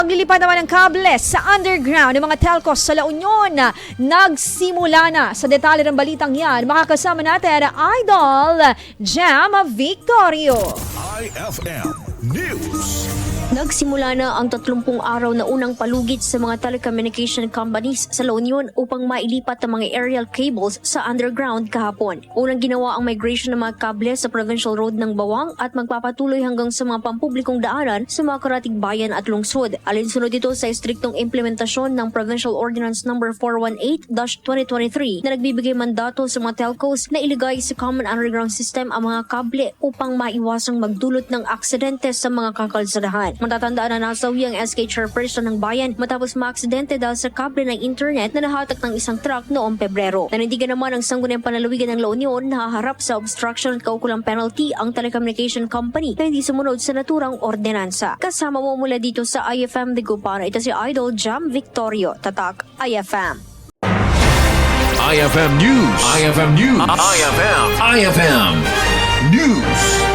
Paglilipat naman ng kable sa underground ng mga telcos sa La Union. Nagsimula na. Sa detalye ng balitang yan, makakasama natin Idol Jam Victorio. IFM News. Nagsimula na ang 30 araw na unang palugit sa mga telecommunication companies sa La Union upang mailipat ang mga aerial cables sa underground kahapon. Unang ginawa ang migration ng mga kable sa provincial road ng Bawang at magpapatuloy hanggang sa mga pampublikong daanan sa mga karatig bayan at lungsod. Alinsunod ito sa striktong implementasyon ng Provincial Ordinance No. 418-2023 na nagbibigay mandato sa mga telcos na iligay sa Common Underground System ang mga kable upang maiwasang magdulot ng aksidente sa mga kakalsadahan. Matatandaan na nasawi ang SK chairperson ng bayan matapos maaksidente dahil sa kable ng internet na nahatak ng isang truck noong Pebrero. Nanindigan naman ang sangguniang panlalawigan ng La Union na haharap sa obstruction at kaukulang penalty ang telecommunication company na hindi sumunod sa naturang ordinansa. Kasama mo mula dito sa IFM de Gupana, ito si Idol Jam Victorio, Tatak IFM. IFM News. IFM News. IFM News.